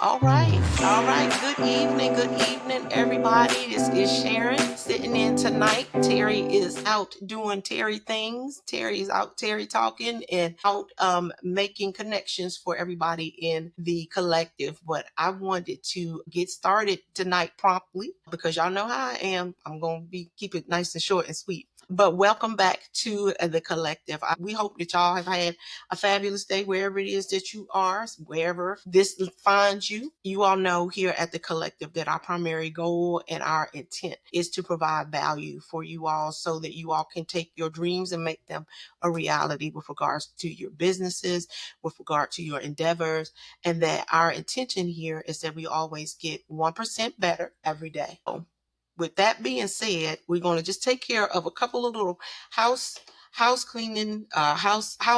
All right. Good evening, everybody. This is Sharon sitting in tonight. Terri is out doing Terri things. Terri is out Terri talking and out making connections for everybody in the collective. But I wanted to get started tonight promptly because y'all know how I am. I'm gonna keep it nice and short and sweet. But welcome back to the collective. We hope that y'all have had a fabulous day wherever it is that you are, wherever this finds you. You all know here at the collective that our primary goal and our intent is to provide value for you all so that you all can take your dreams and make them a reality with regards to your businesses, with regard to your endeavors, and that our intention here is that we always get 1% better every day. So, with that being said, we're going to just take care of a couple of little house cleaning, housekeeping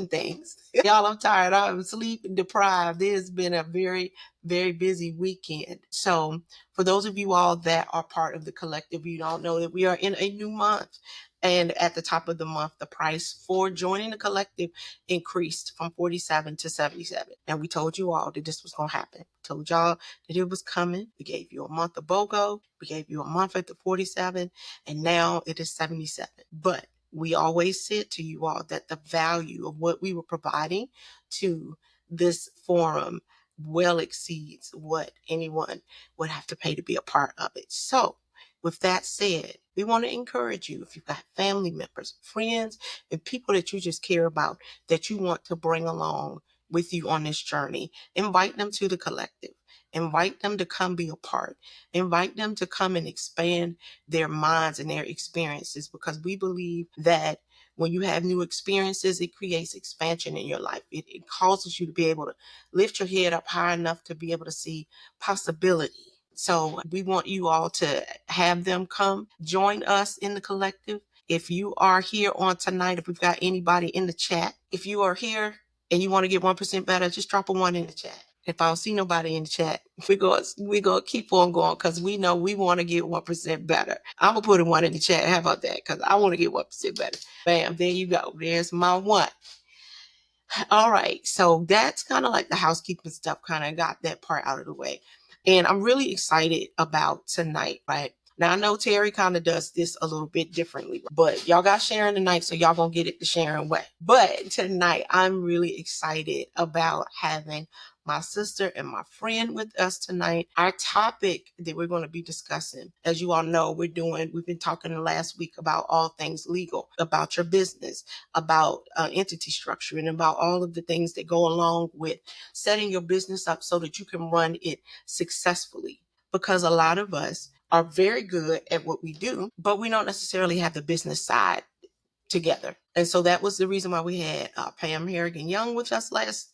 things. Y'all, I'm tired. I'm sleep deprived. It has been a very, very busy weekend. So for those of you all that are part of the collective, you all know that we are in a new month. And at the top of the month, the price for joining the collective increased from 47 to 77. And we told you all that this was going to happen. We told y'all that it was coming. We gave you a month of BOGO. We gave you a month at the 47, and now it is 77. But we always said to you all that the value of what we were providing to this forum well exceeds what anyone would have to pay to be a part of it. So with that said, we want to encourage you, if you've got family members, friends, and people that you just care about, that you want to bring along with you on this journey, invite them to the collective. Invite them to come be a part. Invite them to come and expand their minds and their experiences, because we believe that when you have new experiences, it creates expansion in your life. It causes you to be able to lift your head up high enough to be able to see possibility. So we want you all to have them come join us in the collective. If you are here on tonight, if we've got anybody in the chat, if you are here and you want to get 1% better, just drop a 1 in the chat. If I don't see nobody in the chat, we're going to keep on going, because we know we want to get 1% better. I'm going to put a 1 in the chat. How about that? Because I want to get 1% better. Bam, there you go. There's my 1. All right. So that's kind of like the housekeeping stuff, kind of got that part out of the way. And I'm really excited about tonight, right? Now, I know Terri kind of does this a little bit differently, but y'all got Sharon tonight, so y'all gonna get it the Sharon way. But tonight, I'm really excited about having my sister and my friend with us tonight. Our topic that we're going to be discussing, as you all know, we've been talking last week about all things legal, about your business, about entity structure, and about all of the things that go along with setting your business up so that you can run it successfully. Because a lot of us are very good at what we do, but we don't necessarily have the business side together. And so that was the reason why we had Pam Harrigan Young with us last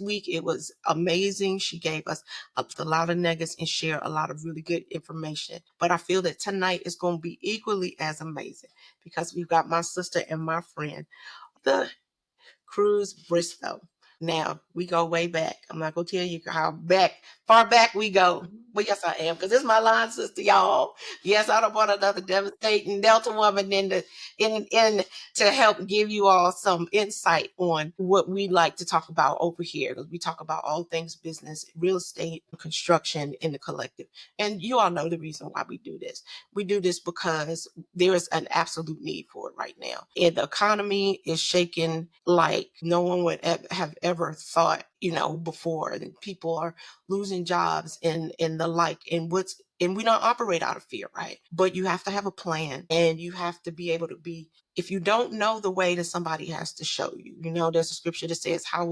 week. It was amazing. She gave us a lot of nuggets and shared a lot of really good information. But I feel that tonight is going to be equally as amazing, because we've got my sister and my friend, the Crews Bristow. Now, we go way back. I'm not going to tell you how far back we go. But yes, I am, because this is my line sister, y'all. Yes, I don't want another devastating Delta woman in to help give you all some insight on what we like to talk about over here, because we talk about all things business, real estate, construction in the collective. And you all know the reason why we do this. We do this because there is an absolute need for it right now. And the economy is shaking like no one would have ever thought, before. And people are losing jobs and the like. And we don't operate out of fear, right? But you have to have a plan, and you have to be able to be, if you don't know the way, then somebody has to show you. There's a scripture that says, how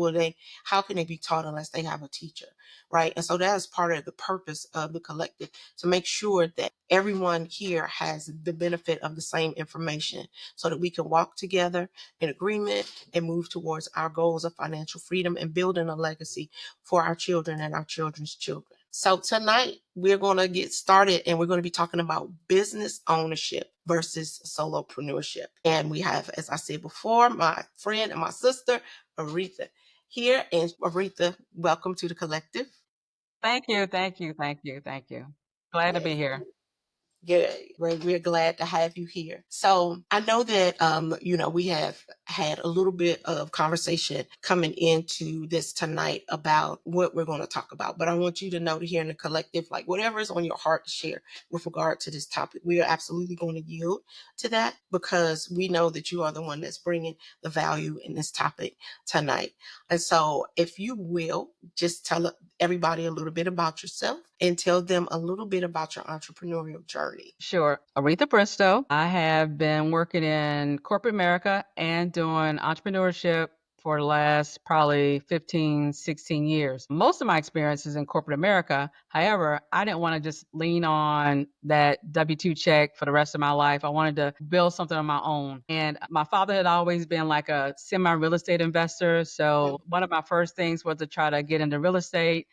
can they be taught unless they have a teacher? Right. And so that is part of the purpose of the collective, to make sure that everyone here has the benefit of the same information, so that we can walk together in agreement and move towards our goals of financial freedom and building a legacy for our children and our children's children. So tonight we're going to get started, and we're going to be talking about business ownership versus solopreneurship. And we have, as I said before, my friend and my sister, Arethea, here. And Arethea, welcome to the collective. Thank you, thank you, thank you, thank you. Glad to Yes. be here. We're glad to have you here. So I know that, we have had a little bit of conversation coming into this tonight about what we're going to talk about, but I want you to know here in the collective, like whatever is on your heart to share with regard to this topic, we are absolutely going to yield to that because we know that you are the one that's bringing the value in this topic tonight. And so if you will just tell everybody a little bit about yourself and tell them a little bit about your entrepreneurial journey. Sure. Arethea Bristow. I have been working in corporate America and doing entrepreneurship for the last probably 15, 16 years. Most of my experience is in corporate America. However, I didn't want to just lean on that W-2 check for the rest of my life. I wanted to build something on my own. And my father had always been like a semi-real estate investor. So one of my first things was to try to get into real estate.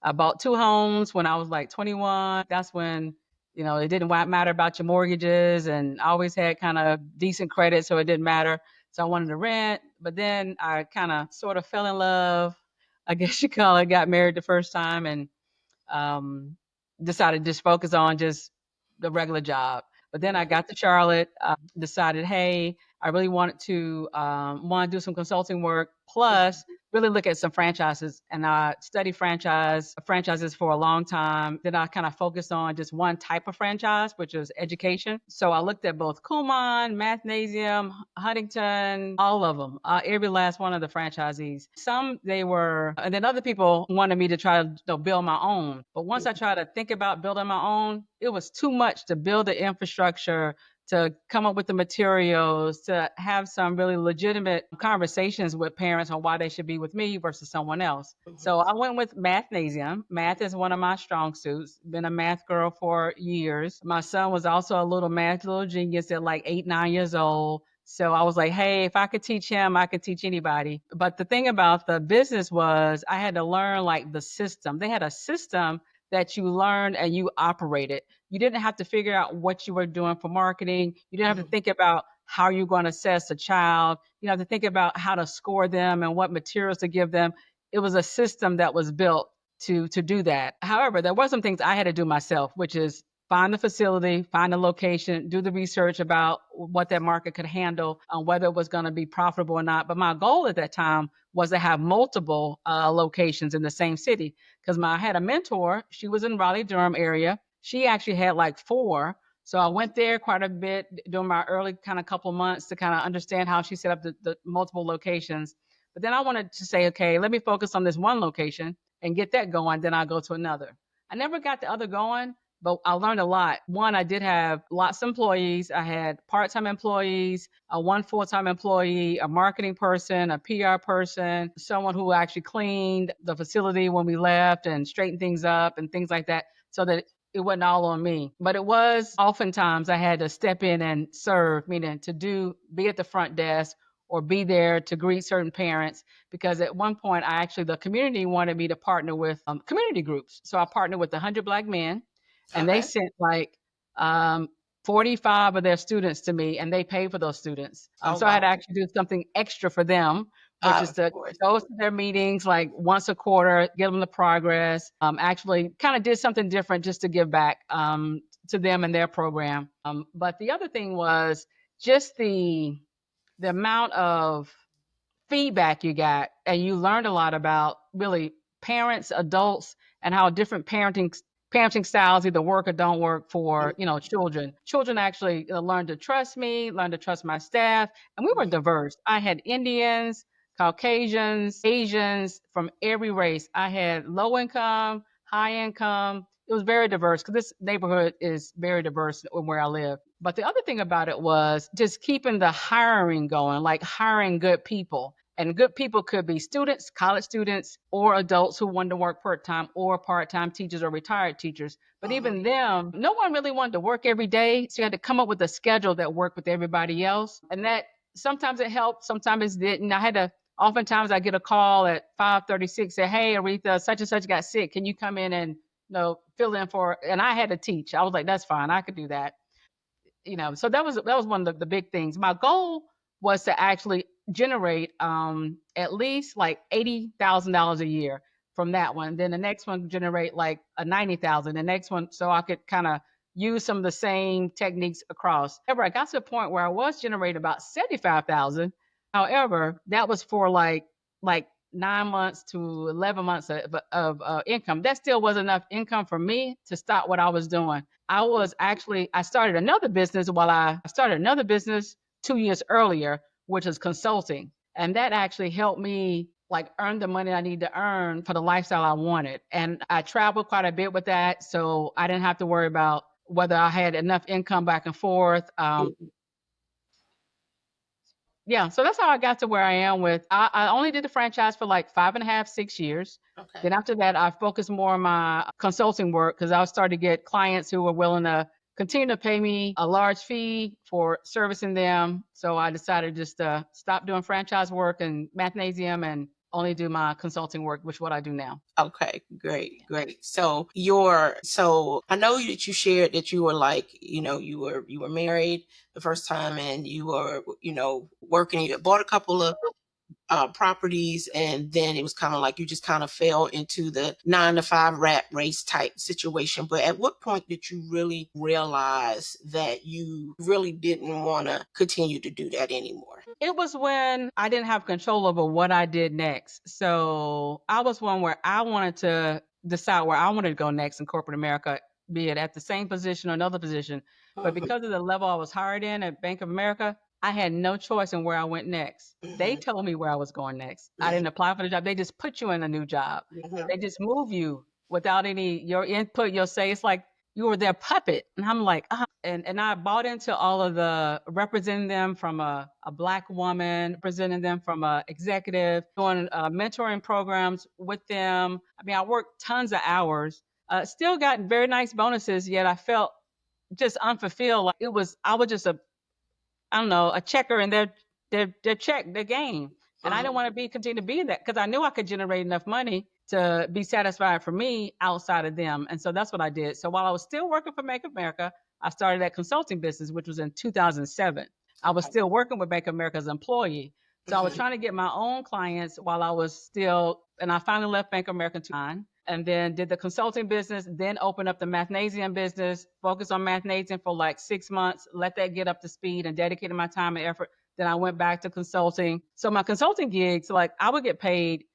I bought 2 homes when I was like 21. That's when, it didn't matter about your mortgages, and I always had kind of decent credit, so it didn't matter. So I wanted to rent, but then I kind of sort of fell in love. I guess you call it, got married the first time, and um, decided to just focus on just the regular job. But then I got to Charlotte, decided, hey, I really wanted to want to do some consulting work, plus really look at some franchises. And I studied franchises for a long time. Then I kind of focused on just one type of franchise, which is education. So I looked at both Kumon, Mathnasium, Huntington, all of them, every last one of the franchisees. Some they were, and then other people wanted me to try to build my own. But once I tried to think about building my own, it was too much to build the infrastructure, to come up with the materials, to have some really legitimate conversations with parents on why they should be with me versus someone else. So I went with Mathnasium. Math is one of my strong suits. Been a math girl for years. My son was also a little genius at like 8, 9 years old. So I was like, hey, if I could teach him, I could teach anybody. But the thing about the business was I had to learn like the system. They had a system that you learned and you operated. You didn't have to figure out what you were doing for marketing. You didn't have to think about how you're going to assess a child. You have to think about how to score them and what materials to give them. It was a system that was built to do that. However, there were some things I had to do myself, which is find the facility, find the location, do the research about what that market could handle, whether it was going to be profitable or not. But my goal at that time was to have multiple locations in the same city, because I had a mentor. She was in Raleigh-Durham area. She actually had like 4. So I went there quite a bit during my early kind of couple months to kind of understand how she set up the multiple locations. But then I wanted to say, okay, let me focus on this one location and get that going. Then I'll go to another. I never got the other going, but I learned a lot. One, I did have lots of employees. I had part-time employees, one full-time employee, a marketing person, a PR person, someone who actually cleaned the facility when we left and straightened things up and things like that, so that it wasn't all on me. But it was oftentimes I had to step in and serve, meaning be at the front desk or be there to greet certain parents, because at one point the community wanted me to partner with community groups. So I partnered with 100 Black men, and they sent like 45 of their students to me, and they paid for those students. So I had to actually do something extra for them, which is to go to their meetings like once a quarter, give them the progress. Actually, kind of did something different just to give back to them and their program. But the other thing was just the amount of feedback you got, and you learned a lot about really parents, adults, and how different parenting styles either work or don't work for children. Children actually learned to trust me, learned to trust my staff, and we were diverse. I had Indians, Caucasians, Asians, from every race. I had low income, high income. It was very diverse because this neighborhood is very diverse where I live. But the other thing about it was just keeping the hiring going, like hiring good people. And good people could be students, college students, or adults who wanted to work part-time, or part-time teachers or retired teachers. But even them, no one really wanted to work every day. So you had to come up with a schedule that worked with everybody else. And that sometimes it helped, sometimes it didn't. Oftentimes I get a call at 5:36, say, hey, Arethea, such and such got sick. Can you come in and fill in for, and I had to teach. I was like, that's fine. I could do that. So that was one of the big things. My goal was to actually generate at least like $80,000 a year from that one. Then the next one generate like a 90,000. The next one, so I could kind of use some of the same techniques across. However, I got to a point where I was generating about 75,000. However, that was for like 9 months to 11 months of income. That still wasn't enough income for me to stop what I was doing. I started another business while I started another business 2 years earlier, which is consulting. And that actually helped me like earn the money I need to earn for the lifestyle I wanted. And I traveled quite a bit with that. So I didn't have to worry about whether I had enough income back and forth. Yeah, so that's how I got to where I am with. I only did the franchise for like 5.5, 6 years. Okay. Then after that, I focused more on my consulting work because I was starting to get clients who were willing to continue to pay me a large fee for servicing them. So I decided just to stop doing franchise work and mathnasium and only do my consulting work, which is what I do now. Okay, great. So I know that you shared that you were like, you were married the first time and you were, working, you bought a couple of properties, and then it was kind of like you just kind of fell into the 9 to 5 rat race type situation. But at what point did you really realize that you really didn't want to continue to do that anymore? It was when I didn't have control over what I did next. So I was one where I wanted to decide where I wanted to go next in corporate America, be it at the same position or another position. But Mhm, because of the level I was hired in at Bank of America, I had no choice in where I went next. They mhm, told me where I was going next. I mhm, didn't apply for the job. They just put you in a new job. mhm. They just move you without any your input, your say. It's like you were their puppet. And I'm like, and I bought into all of the representing them from a black woman, representing them from a executive, doing mentoring programs with them. I mean, I worked tons of hours, still got very nice bonuses, yet I felt just unfulfilled. Like I was just I don't know, a checker in their game. And I Uh-huh. didn't want to continue to be that because I knew I could generate enough money to be satisfied for me outside of them. And so that's what I did. So while I was still working for Bank of America, I started that consulting business, which was in 2007. I was Okay. still working with Bank of America as an employee. So I was Mhm. trying to get my own clients while I was still, and I finally left Bank of America in 2009 and then did the consulting business, then opened up the mathnasium business, focused on mathnasium for like 6 months, let that get up to speed and dedicated my time and effort. Then I went back to consulting. So my consulting gigs, like I would get paid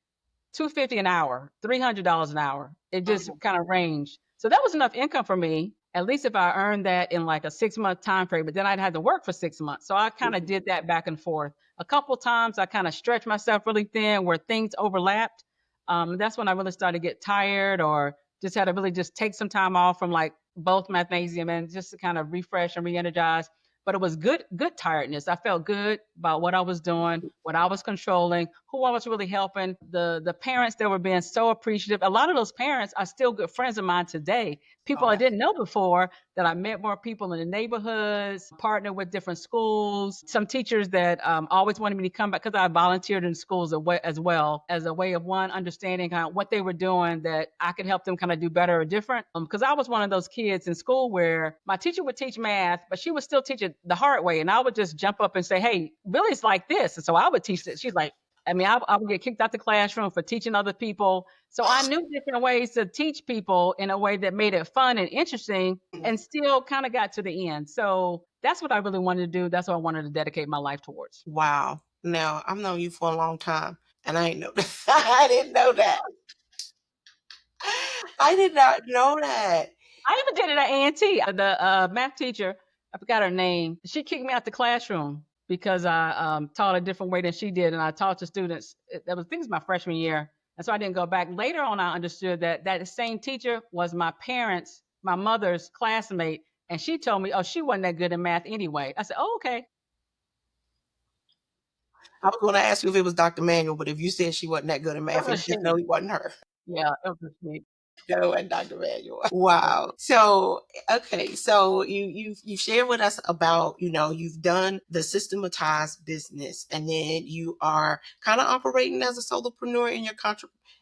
$250 an hour, $300 an hour. It just Mhm. kind of ranged. So that was enough income for me. At least if I earned that in like a 6 month time frame, but then I'd had to work for 6 months. So I kind of Mhm. did that back and forth. A couple times I kind of stretched myself really thin where things overlapped. That's when I really started to get tired or just had to really just take some time off from like both mathnasium and just to kind of refresh and re-energize. But it was good tiredness. I felt good about what I was doing, what I was controlling, who I was really helping, the parents that were being so appreciative. A lot of those parents are still good friends of mine today. Oh, People I didn't know before that I met more people in the neighborhoods, partnered with different schools, some teachers that always wanted me to come back because I volunteered in schools as well as a way of one understanding kind of what they were doing that I could help them kind of do better or different. Because I was one of those kids in school where my teacher would teach math, but she would still teach it the hard way. And I would just jump up and say, hey, really, it's like this. And so I would teach it. She's like, I would get kicked out the classroom for teaching other people. So I knew different ways to teach people in a way that made it fun and interesting mhm. and still kind of got to the end. So that's what I really wanted to do. That's what I wanted to dedicate my life towards. Wow. Now, I've known you for a long time, and I ain't know that. I didn't know that. I did not know that. I even did it at A&T. The math teacher, I forgot her name, she kicked me out the classroom because I taught a different way than she did. And I taught the students, that was, I think it was my freshman year. And so I didn't go back. Later on, I understood that that same teacher was my mother's classmate. And she told me, oh, she wasn't that good in math anyway. I said, oh, okay. I was going to ask you if it was Dr. Manuel, but if you said she wasn't that good at It math, was you she. just know it wasn't her. Yeah, it was me. No, and Dr. Manuel. Wow. So, okay. So you shared with us about, you've done the systematized business, and then you are kind of operating as a solopreneur in in your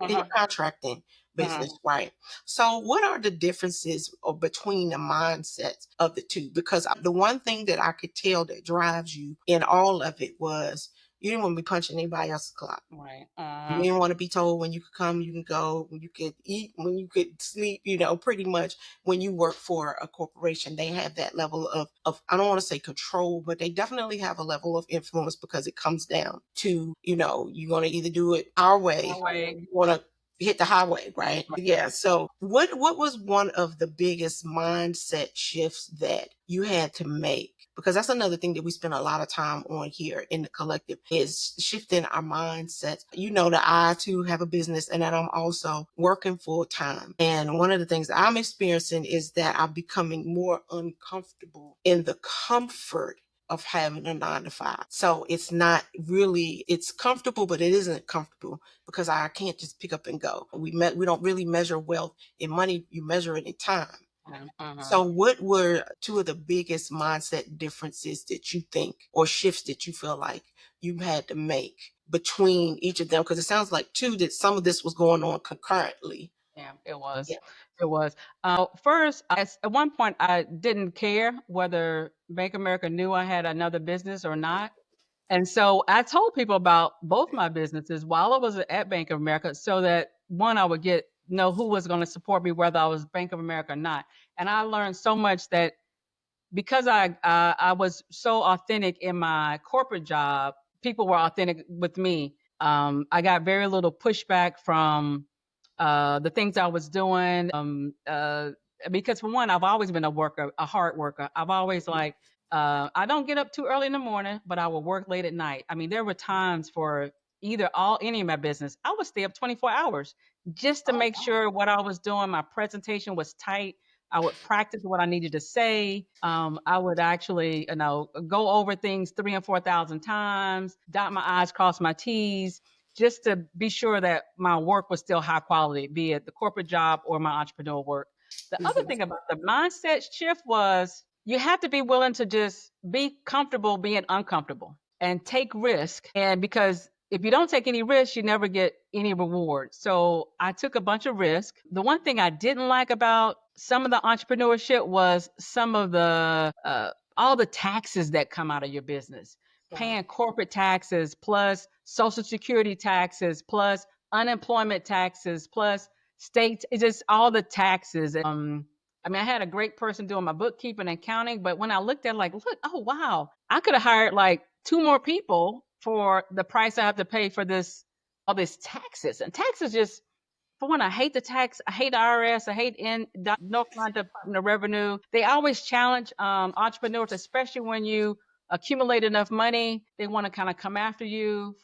Uh-huh. contracting Uh-huh. business, right? So what are the differences between the mindsets of the two? Because the one thing that I could tell that drives you in all of it was You didn't want to be punching anybody else's clock. Right. You didn't want to be told when you could come, you can go, when you could eat, when you could sleep, pretty much when you work for a corporation, they have that level of, I don't want to say control, but they definitely have a level of influence because it comes down to, you're going to either do it our way, Our way. or you want to hit the highway, right? Yeah. So what was one of the biggest mindset shifts that you had to make? Because that's another thing that we spend a lot of time on here in the collective, is shifting our mindsets. That I too have a business and that I'm also working full time. And one of the things that I'm experiencing is that I'm becoming more uncomfortable in the comfort of having a 9 to 5. So it's not really, it's comfortable, but it isn't comfortable because I can't just pick up and go. We don't really measure wealth in money. You measure it in time. So what were two of the biggest mindset differences that you think, or shifts that you feel like you had to make between each of them? Because it sounds like too that some of this was going on concurrently. Yeah, it was. Yeah. It was. First, at one point, I didn't care whether Bank of America knew I had another business or not. And so I told people about both my businesses while I was at Bank of America so that one, I would know who was going to support me, whether I was Bank of America or not. And I learned so much that because I was so authentic in my corporate job, people were authentic with me. I got very little pushback from the things I was doing. Because for one, I've always been a worker, a hard worker. I've always I don't get up too early in the morning, but I will work late at night. I mean, there were times for any of my business, I would stay up 24 hours just to Oh, make sure what I was doing, my presentation was tight. I would practice what I needed to say. I would actually, go over things 3 and 4 thousand times, dot my I's, cross my T's, just to be sure that my work was still high quality, be it the corporate job or my entrepreneurial work. The other mhm. thing about the mindset shift was you have to be willing to just be comfortable being uncomfortable and take risk. And because if you don't take any risks, you never get any reward. So I took a bunch of risk. The one thing I didn't like about some of the entrepreneurship was some of the all the taxes that come out of your business, paying corporate taxes plus social security taxes plus unemployment taxes plus state, it's just all the taxes. I mean, I had a great person doing my bookkeeping and accounting, but when I looked at it, like, look, oh wow, I could have hired like 2 more people for the price I have to pay for all this taxes. And taxes just, for one, I hate the tax. I hate the IRS. I hate North Carolina Department of Revenue. They always challenge entrepreneurs, especially when you accumulate enough money. They want to kind of come after you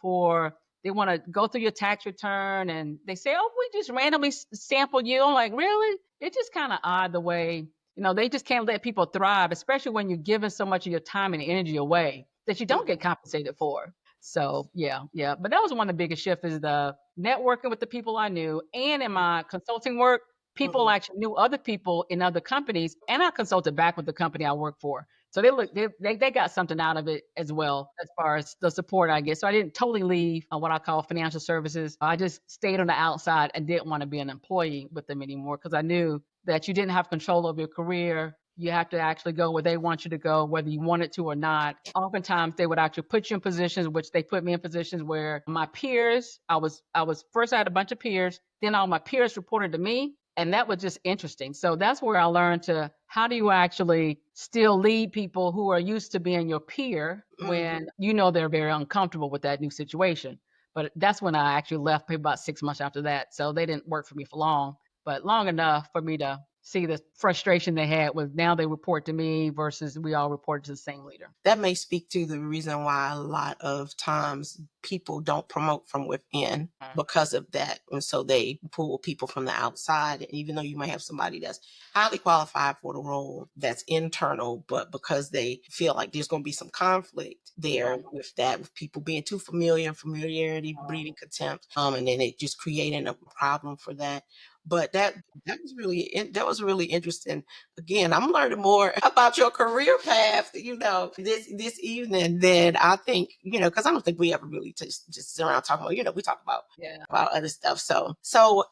they want to go through your tax return, and they say, oh, we just randomly sampled you. I'm like, really? It's just kind of odd the way, they just can't let people thrive, especially when you're giving so much of your time and energy away that you don't get compensated for. So yeah, yeah. But that was one of the biggest shifts, is the networking with the people I knew. And in my consulting work, people Mhm. actually knew other people in other companies, and I consulted back with the company I worked for. So they got something out of it as well, as far as the support I get. So I didn't totally leave what I call financial services. I just stayed on the outside and didn't want to be an employee with them anymore, because I knew that you didn't have control of your career. You have to actually go where they want you to go, whether you wanted to or not. Oftentimes, they would actually put you in positions, which they put me in positions where my peers, I was first, I had a bunch of peers, then all my peers reported to me. And that was just interesting. So that's where I learned how do you actually still lead people who are used to being your peer when they're very uncomfortable with that new situation. But that's when I actually left, maybe about 6 months after that. So they didn't work for me for long, but long enough for me to see the frustration they had with, now they report to me versus we all reported to the same leader. That may speak to the reason why a lot of times people don't promote from within because of that. And so they pull people from the outside. And even though you might have somebody that's highly qualified for the role that's internal, but because they feel like there's going to be some conflict there with that, with people being too familiar, familiarity breeding contempt, and then it just creating a problem for that. But that was really interesting. Again, I'm learning more about your career path, this evening than I think, because I don't think we ever really just sit around talking about, we talk about Yeah. other stuff. So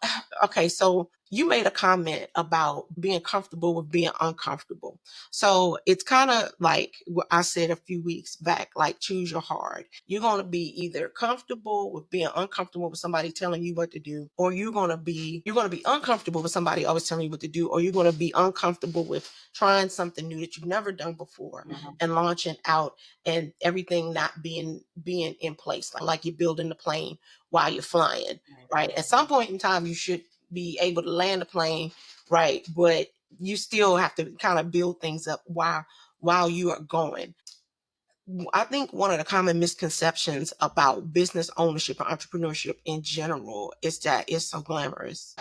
okay, so you made a comment about being comfortable with being uncomfortable. So it's kind of like what I said a few weeks back, like choose your hard. You're going to be either comfortable with being uncomfortable with somebody telling you what to do, or you're going to be uncomfortable with somebody always telling you what to do, or you're going to be uncomfortable with trying something new that you've never done before and launching out and everything not being in place, like you're building the plane while you're flying, right? At some point in time, you should be able to land a plane, right? But you still have to kind of build things up while you are going. I think one of the common misconceptions about business ownership and entrepreneurship in general is that it's so glamorous.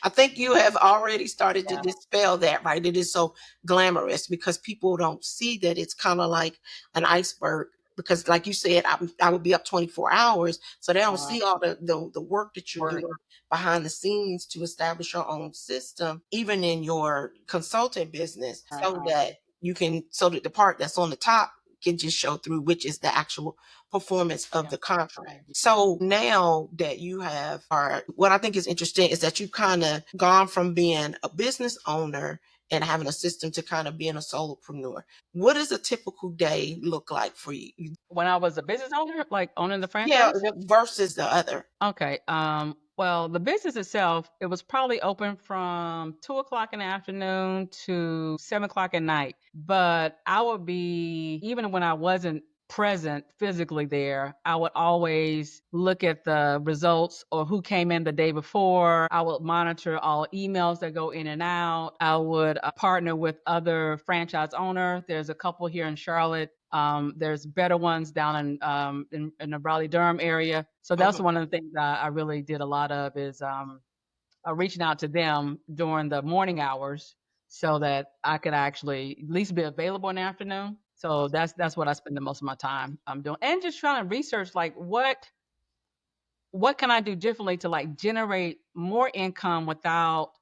I think you have already started to dispel that, right? It is so glamorous because people don't see that it's kind of like an iceberg. Because, like you said, I would be up 24 hours, so they don't see all the work that you're doing behind the scenes to establish your own system, even in your consulting business, so that the part that's on the top can just show through, which is the actual performance of the contract. So now that you have, or what I think is interesting is that you've kind of gone from being a business owner and having a system to kind of being a solopreneur. What does a typical day look like for you? When I was a business owner, like owning the Yeah, franchise? versus the other. Okay. Well, the business itself, it was probably open from 2 o'clock in the afternoon to 7 o'clock at night. But I would be, even when I wasn't present physically there, I would always look at the results or who came in the day before. I would monitor all emails that go in and out. I would partner with other franchise owners. There's a couple here in Charlotte. There's better ones down in the Raleigh Durham area. So that's Mhm. one of the things I really did a lot of is reaching out to them during the morning hours so that I could actually at least be available in the afternoon. So that's what I spend the most of my time doing, and just trying to research like what can I do differently to like generate more income without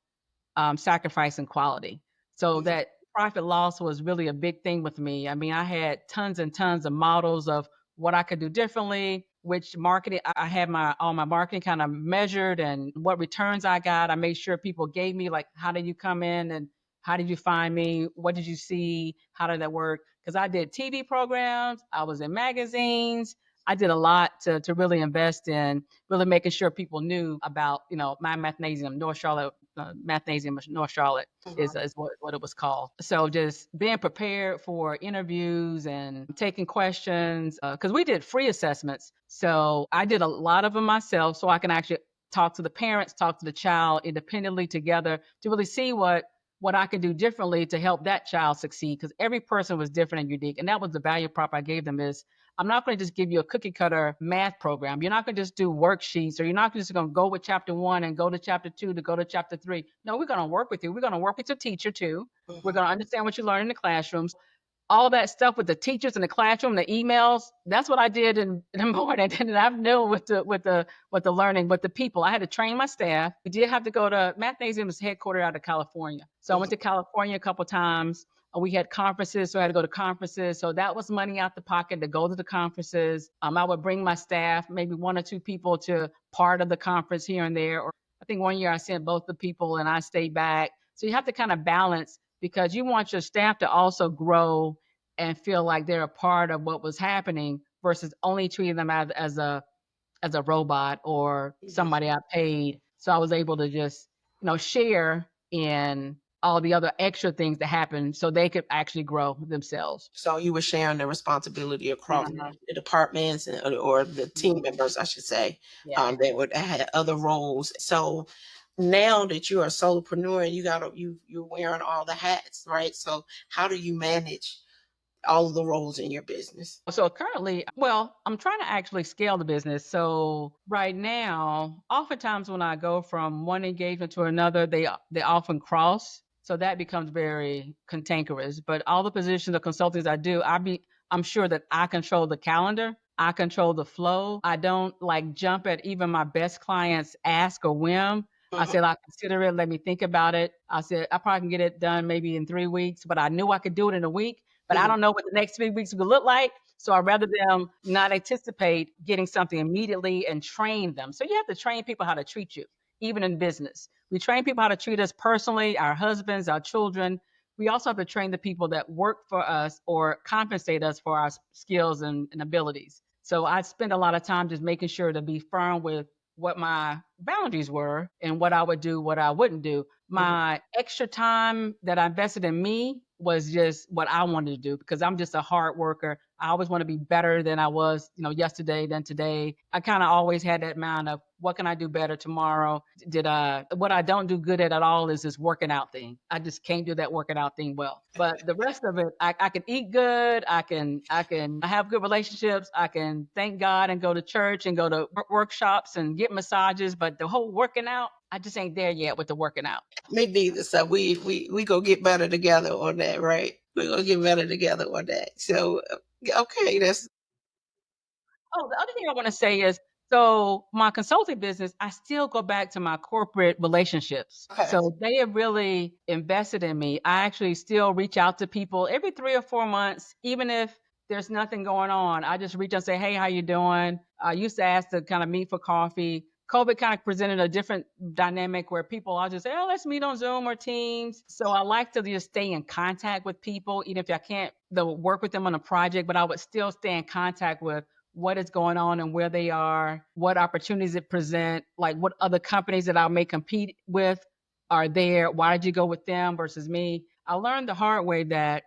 sacrificing quality. So Mhm. that profit loss was really a big thing with me. I mean, I had tons and tons of models of what I could do differently, which marketing I had my all my marketing kind of measured and what returns I got. I made sure people gave me like how did you come in and how did you find me? What did you see? How did that work? Because I did TV programs, I was in magazines. I did a lot to really invest in really making sure people knew about, my mathnasium, North Charlotte Mathnasium, North Charlotte is what it was called. So just being prepared for interviews and taking questions, because we did free assessments. So I did a lot of them myself so I can actually talk to the parents, talk to the child independently together to really see what I could do differently to help that child succeed because every person was different and unique. And that was the value prop I gave them is I'm not going to just give you a cookie cutter math program. You're not going to just do worksheets or you're not just going to go with chapter one and go to chapter two to go to chapter three. No, we're going to work with you. We're going to work with your teacher too. We're going to understand what you learn in the classrooms all that stuff with the teachers in the classroom, the emails. That's what I did in the morning. And I've known with the learning, with the people. I had to train my staff. We did have to go to Mathnasium is headquartered out of California. So I went to California a couple times. We had conferences, so I had to go to conferences. So that was money out the pocket to go to the conferences. I would bring my staff, maybe one or two people to part of the conference here and there. Or I think one year I sent both the people and I stayed back. So you have to kind of balance because you want your staff to also grow and feel like they're a part of what was happening versus only treating them as a robot or Mhm. somebody I paid. So I was able to just, share in all the other extra things that happened so they could actually grow themselves. So you were sharing the responsibility across Mhm. the departments or the team Mhm. members, I should say, Yeah. that had other roles. So now that you're a solopreneur and you're wearing all the hats, right? So how do you manage all of the roles in your business? So currently, well, I'm trying to actually scale the business. So right now, oftentimes when I go from one engagement to another, they often cross. So that becomes very cantankerous. But all the positions of consultants I do, I'm sure that I control the calendar. I control the flow. I don't like jump at even my best clients' ask or whim. I Mhm. said, I'll consider it. Let me think about it. I said, I probably can get it done maybe in 3 weeks, but I knew I could do it in a week but I Mhm. don't know what the next 3 weeks will look like. So I'd rather them not anticipate getting something immediately and train them. So you have to train people how to treat you. even in business. We train people how to treat us personally, our husbands, our children. We also have to train the people that work for us or compensate us for our skills and abilities. So I spend a lot of time just making sure to be firm with what my boundaries were and what I would do, what I wouldn't do. Mhm. My extra time that I invested in me was just what I wanted to do because I'm just a hard worker. I always want to be better than I was, yesterday than today. I kind of always had that mind of what can I do better tomorrow? What I don't do good at all is this working out thing. I just can't do that working out thing well. But the rest of it, I can eat good. I can have good relationships. I can thank God and go to church and go to workshops and get massages. But the whole working out, I just ain't there yet with the working out. Me neither. So we gonna get better together on that, right? We're gonna get better together on that. So okay, that's Oh, the other thing I want to say is so my consulting business, I still go back to my corporate relationships. okay. So they have really invested in me. I actually still reach out to people every 3 or 4 months, even if there's nothing going on. I just reach out and say, hey, how you doing? I used to ask to kind of meet for coffee. COVID kind of presented a different dynamic where people I'll just say, oh, let's meet on Zoom or Teams. So I like to just stay in contact with people, even if I can't work with them on a project, but I would still stay in contact with what is going on and where they are, what opportunities it present, like what other companies that I may compete with are there. Why did you go with them versus me? I learned the hard way that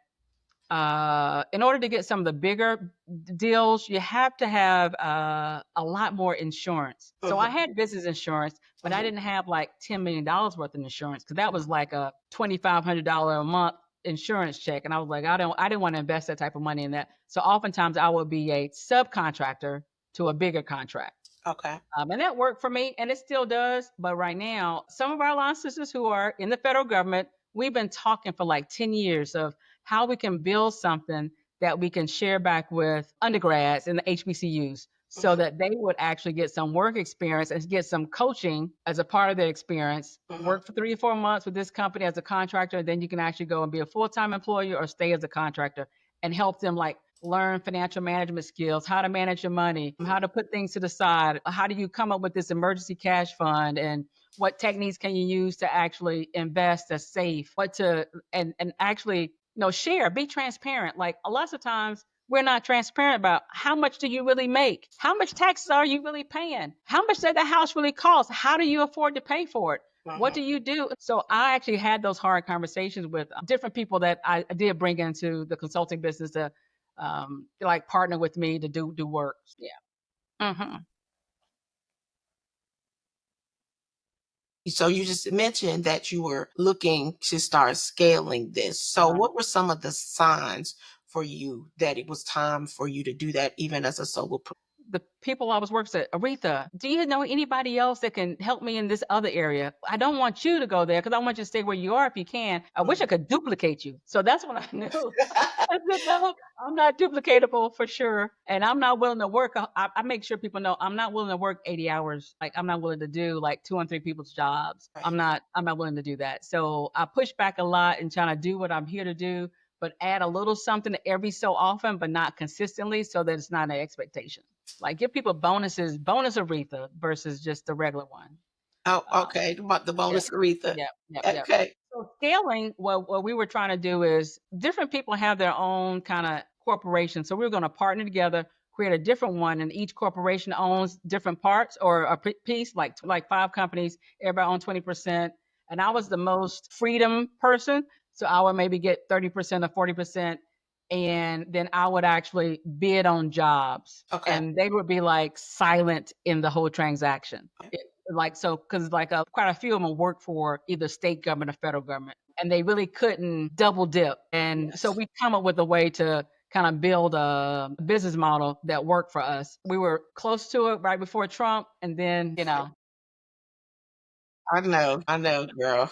in order to get some of the bigger deals, you have to have a lot more insurance. So I Mhm, had business insurance, but I mhm. didn't have like $10 million worth of insurance because that was like a $2,500 a month insurance check, and I was like, I didn't want to invest that type of money in that. So oftentimes I would be a subcontractor to a bigger contract. Okay. And that worked for me, and it still does. But right now, some of our line sisters who are in the federal government, we've been talking for like 10 years of how we can build something that we can share back with undergrads in the HBCUs so Mhm, that they would actually get some work experience and get some coaching as a part of their experience. mhm. Work for 3 or 4 months with this company as a contractor, and then you can actually go and be a full-time employee or stay as a contractor and help them like learn financial management skills, how to manage your money, how to put things to the side, how do you come up with this emergency cash fund, and what techniques can you use to actually invest that's safe, what to and actually share, be transparent. Like a lot of times we're not transparent about how much do you really make, how much taxes are you really paying, how much does the house really cost, how do you afford to pay for it, what Mhm. do you do? So I actually had those hard conversations with different people that I did bring into the consulting business to like partner with me to do work. Yeah. Hmm. So you just mentioned that you were looking to start scaling this. So Uh-huh. what were some of the signs for you that it was time for you to do that even as a solopreneur? The people I was working with, Aretha, do you know anybody else that can help me in this other area? I don't want you to go there because I want you to stay where you are if you can. I wish I could duplicate you. So that's when I knew. I said, no, I'm not duplicatable for sure. And I'm not willing to work. I make sure people know I'm not willing to work 80 hours. Like I'm not willing to do like 2 and 3 people's jobs. Right. I'm not willing to do that. So I push back a lot and trying to do what I'm here to do, but add a little something every so often, but not consistently so that it's not an expectation. Like give people bonuses, bonus Aretha versus just the regular one. Oh, Um, okay. The Yep, bonus Aretha. yep, yep, yep. Okay. So scaling, what we were trying to do is different people have their own kind of corporation. So we were going to partner together, create a different one, and each corporation owns different parts or a piece, like 5 companies, everybody owns 20%. And I was the most freedom person, so I would maybe get 30% or 40%, and then I would actually bid on jobs, Okay. and they would be like silent in the whole transaction. Like so because like quite a few of them work for either state government or federal government, and they really couldn't double dip, and so Yes. we come up with a way to kind of build a business model that worked for us. We were close to it right before Trump, and then I know, girl.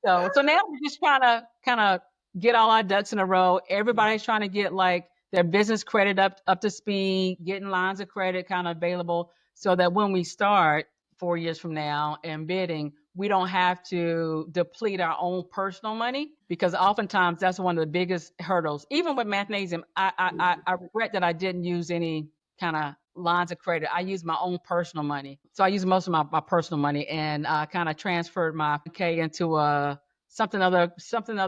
so now we're just trying to kind of get all our ducks in a row. Everybody's trying to get like their business credit up to speed, getting lines of credit kind of available so that when we start 4 years from now and bidding, we don't have to deplete our own personal money because oftentimes that's one of the biggest hurdles. Even with mathnasium, I regret that I didn't use any kind of lines of credit. I use my own personal money. So I use most of my personal money and kind of transferred my K into something other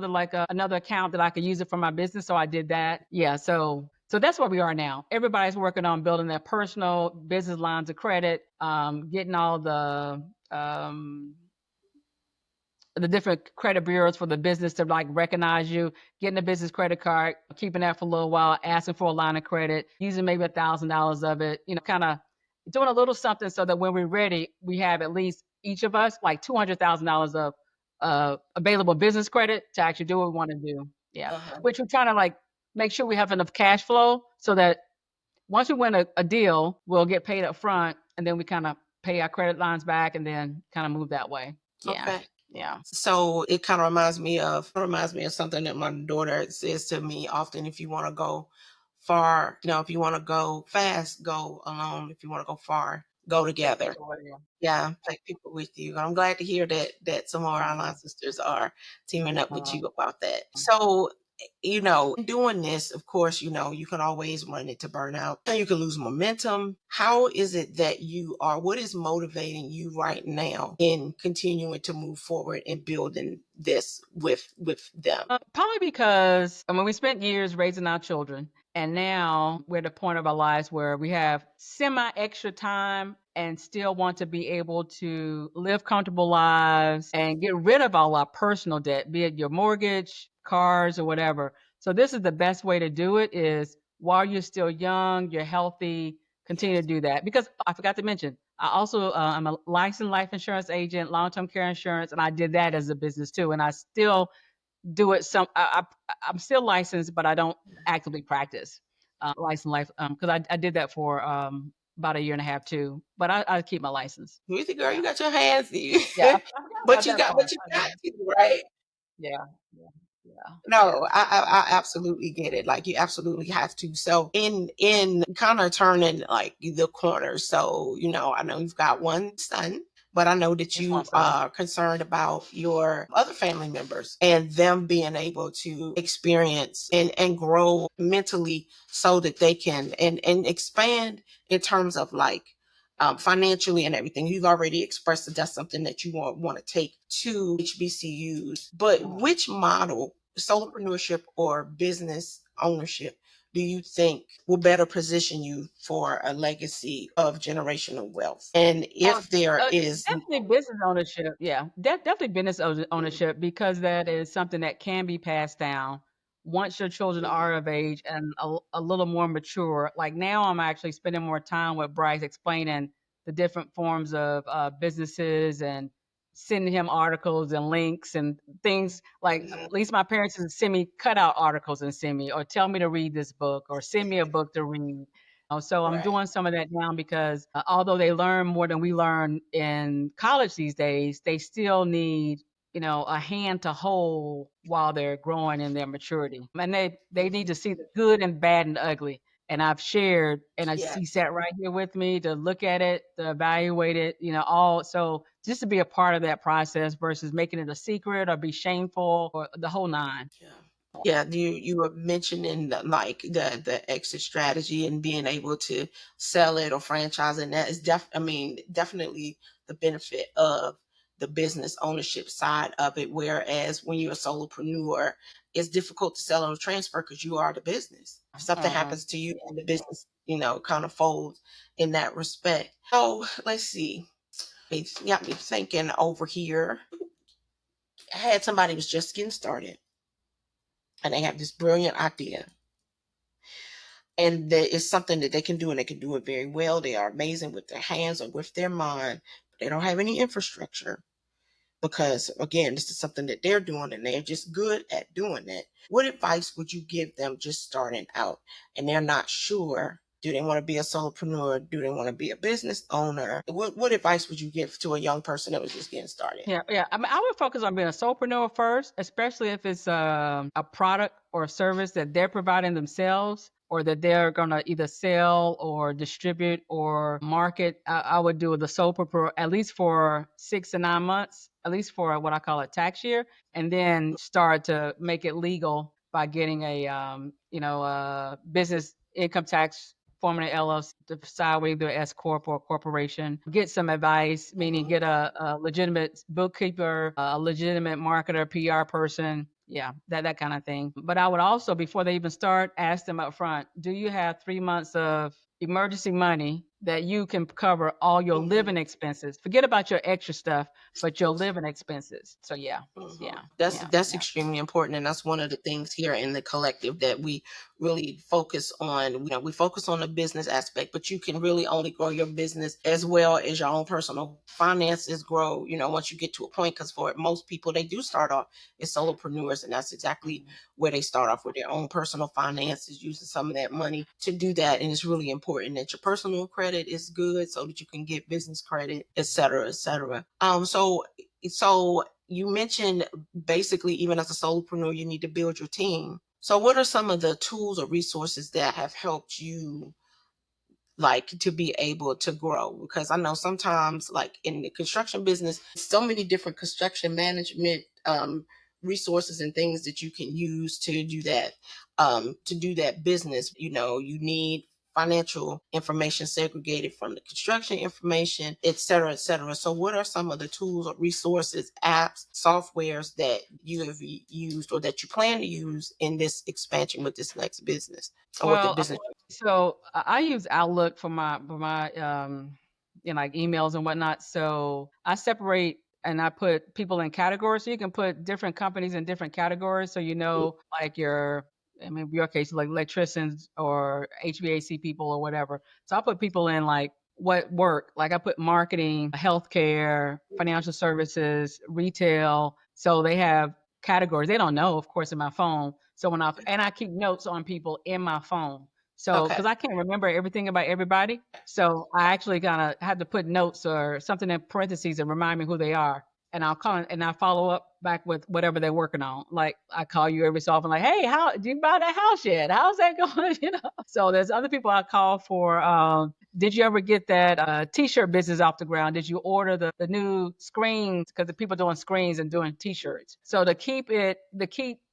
like another account that I could use it for my business. So I did that. Yeah. So that's where we are now. Everybody's working on building their personal business lines of credit, getting all the different credit bureaus for the business to like recognize you, getting a business credit card, keeping that for a little while, asking for a line of credit, using maybe $1,000 of it, kind of doing a little something so that when we're ready, we have at least each of us like $200,000 of available business credit to actually do what we want to do. Yeah, which we're trying to like make sure we have enough cash flow so that once we win a deal, we'll get paid up front and then we kind of pay our credit lines back and then kind of move that way. Yeah. Okay. Yeah. So it kind of reminds me of something that my daughter says to me often. If you want to go far, if you want to go fast, go alone. If you want to go far, go together. Yeah, take people with you. I'm glad to hear that some of our online sisters are teaming up with you about that. So, in doing this, of course, you can always run into burnout and you can lose momentum. How is it that what is motivating you right now in continuing to move forward and building this with them? Probably because I mean we spent years raising our children, and now we're at a point of our lives where we have semi extra time and still want to be able to live comfortable lives and get rid of all our personal debt, be it your mortgage, cars, or whatever. So this is the best way to do it is while you're still young, you're healthy, continue to do that. Because I forgot to mention, I also I'm a licensed life insurance agent, long-term care insurance, and I did that as a business too. And I still do it I'm still licensed, but I don't actively practice licensed life because I did that for about a year and a half too. But I keep my license. You the girl, Yeah. you got your hands, Yeah. I but forgot you that got, part. but you I got did. to, right? Yeah. Yeah. Yeah. Yeah. No, I absolutely get it. Like you absolutely have to. So in kind of turning like the corner. So, I know you've got one son, but I know that Just one you son. are concerned about your other family members and them being able to experience and grow mentally so that they can and expand in terms of like financially and everything. You've already expressed that that's something that you want to take to HBCUs. But which model, solopreneurship or business ownership, do you think will better position you for a legacy of generational wealth? And if there is, Definitely business ownership. Yeah, definitely business ownership because that is something that can be passed down once your children are of age and a little more mature. Like now, I'm actually spending more time with Bryce explaining the different forms of businesses and sending him articles and links and things like at least my parents would send me cutout articles and send me or tell me to read this book or send me a book to read. So I'm right, doing some of that now because although they learn more than we learn in college these days, they still need a hand to hold while they're growing in their maturity, and they need to see the good and bad and ugly. And I've shared, and yeah, he sat right here with me to look at it, to evaluate it, all. So just to be a part of that process versus making it a secret or be shameful or the whole nine. yeah. Yeah, you were mentioning like the exit strategy and being able to sell it or franchise, and that is definitely the benefit of the business ownership side of it. Whereas when you're a solopreneur, it's difficult to sell or transfer because you are the business. If something happens to you, and the business, kind of folds in that respect. So let's see. It got me thinking over here. I had somebody was just getting started and they have this brilliant idea and there is something that they can do and they can do it very well. They are amazing with their hands or with their mind, but they don't have any infrastructure because again, this is something that they're doing and they're just good at doing it. What advice would you give them just starting out and they're not sure? Do they want to be a solopreneur? Do they want to be a business owner? What advice would you give to a young person that was just getting started? Yeah, yeah. I mean, I would focus on being a solopreneur first, especially if it's a product or a service that they're providing themselves or that they're going to either sell or distribute or market. I would do the solopreneur at least for 6 to 9 months, at least for what I call a tax year, and then start to make it legal by getting a business income tax forming an LLC, decide whether to do an S corp or a corporation. Get some advice, meaning get a legitimate bookkeeper, a legitimate marketer, PR person. Yeah, that kind of thing. But I would also, before they even start, ask them up front, do you have 3 months of emergency money that you can cover all your Mhm. living expenses? Forget about your extra stuff, but your living expenses. So yeah, Mhm. yeah, yeah, That's yeah. extremely important, and that's one of the things here in the collective that we really focus on. We focus on the business aspect, but you can really only grow your business as well as your own personal finances grow. Once you get to a point, because for most people, they do start off as solopreneurs, and that's exactly where they start off with their own personal finances, using some of that money to do that. And it's really important that your personal credit is good so that you can get business credit, et cetera, et cetera. So you mentioned basically even as a solopreneur, you need to build your team. So what are some of the tools or resources that have helped you like to be able to grow? Because I know sometimes like in the construction business, so many different construction management resources and things that you can use to do that business. You need financial information segregated from the construction information, et cetera, et cetera. So what are some of the tools or resources, apps, softwares that you have used or that you plan to use in this expansion with this next business or with the Well, business? so I use Outlook for my like emails and whatnot. So I separate and I put people in categories. So you can put different companies in different categories. So like I mean, in your case, like electricians or HVAC people or whatever. So I put people in like what work. Like I put marketing, healthcare, financial services, retail. So they have categories. They don't know, of course, in my phone. So I keep notes on people in my phone. So Okay. because I can't remember everything about everybody, so I actually kind of had to put notes or something in parentheses and remind me who they are. And I'll call and I follow up back with whatever they're working on. Like I call you every so often, like, hey, how did you buy that house yet? How's that going? So there's other people I call for. Did you ever get that t-shirt business off the ground? Did you order the new screens? Because the people doing screens and doing t-shirts. So to keep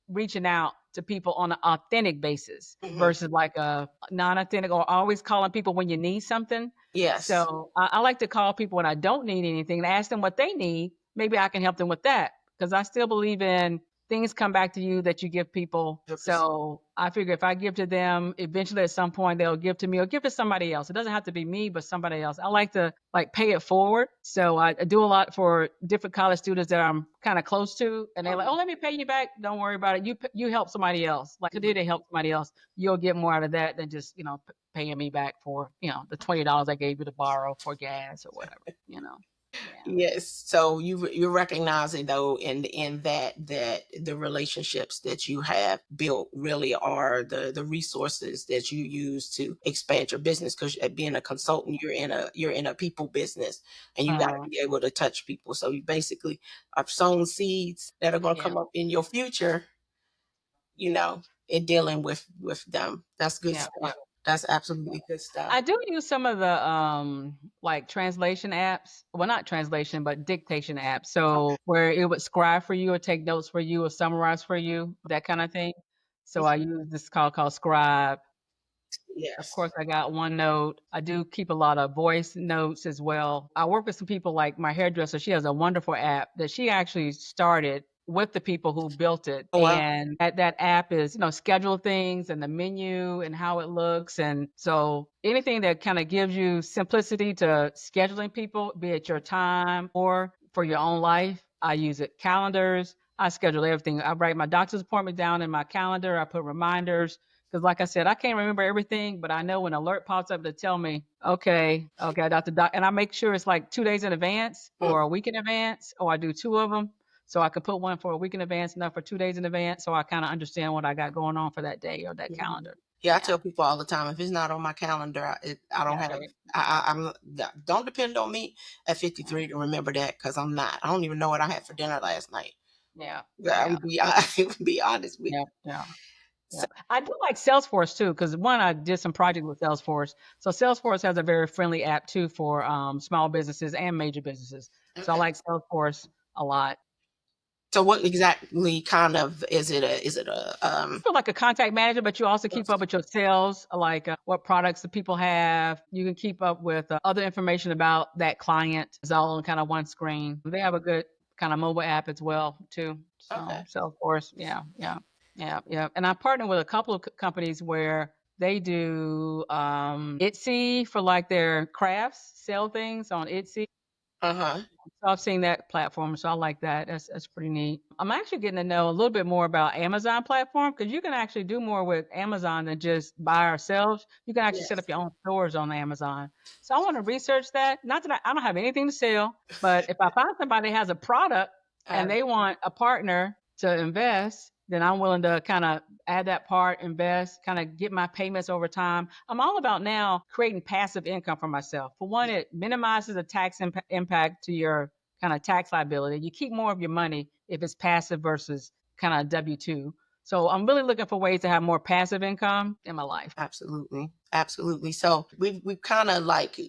reaching out to people on an authentic basis Mhm. versus like a non-authentic or always calling people when you need something. Yes. So I like to call people when I don't need anything and ask them what they need. Maybe I can help them with that because I still believe in things come back to you that you give people. 100%. So I figure if I give to them, eventually at some point they'll give to me or give to somebody else. It doesn't have to be me, but somebody else. I like to like pay it forward. So I do a lot for different college students that I'm kind of close to, and they're like, "Oh, let me pay you back. Don't worry about it. You help somebody else. Like today they help somebody else. You'll get more out of that than just paying me back for the $20 I gave you to borrow for gas or whatever. Yeah. Yes. So you're recognizing though in that the relationships that you have built really are the resources that you use to expand your business, because being a consultant, you're in a people business, and you got to Uh, be able to touch people. So you basically have sown seeds that are going to yeah. come up in your future, in dealing with them. That's good Yeah. Yeah. stuff. That's absolutely good stuff. I do use some of the like translation apps. Well, not translation, but dictation apps. So where it would scribe for you or take notes for you or summarize for you, that kind of thing. So I use this called Scribe. Of Yes. course, I got OneNote. I do keep a lot of voice notes as well. I work with some people like my hairdresser. She has a wonderful app that she actually started with the people who built it. Oh wow. And that app is, schedule things and the menu and how it looks. And so anything that kind of gives you simplicity to scheduling people, be it your time or for your own life, I use it. Calendars, I schedule everything. I write my doctor's appointment down in my calendar. I put reminders because, like I said, I can't remember everything, but I know when an alert pops up to tell me, okay, Dr. Doc, and I make sure it's like 2 days in advance or a week in advance, or I do two of them. So I could put one for a week in advance, enough for 2 days in advance, so I kind of understand what I got going on for that day or that Mhm. calendar. Yeah, I Yeah, tell people all the time, if it's not on my calendar, I don't yeah, have. right. I'm don't depend on me at Yeah, 53 to remember that, because I'm not. I don't even know what I had for dinner last night. yeah, Yeah, I yeah, would be I would be honest with yeah, you. yeah. Yeah. So, I do like Salesforce too, because one, I did some project with Salesforce. So Salesforce has a very friendly app too for small businesses and major businesses. So I okay. like Salesforce a lot. So what exactly kind of is it a Feel like a contact manager, but you also keep up with your sales, like what products the people have. You can keep up with other information about that client. It's all on kind of one screen. They have a good kind of mobile app as well too. okay. So of course, yeah. And I partner with a couple of companies where they do Etsy for like their crafts, sell things on Etsy. Uh-huh. So I've seen that platform, so I like that. That's pretty neat. I'm actually getting to know a little bit more about Amazon platform because you can actually do more with Amazon than just buy ourselves. You can actually set Yes. up your own stores on Amazon. So I want to research that. Not that I don't have anything to sell, but if I find somebody that has a product and Um, they want a partner to invest, then I'm willing to kind of add that part, invest, kind of get my payments over time. I'm all about now creating passive income for myself. For one, yeah, it minimizes the tax impact to your kind of tax liability. You keep more of your money if it's passive versus kind of W 2. So I'm really looking for ways to have more passive income in my life. absolutely. Absolutely. So we've kind of like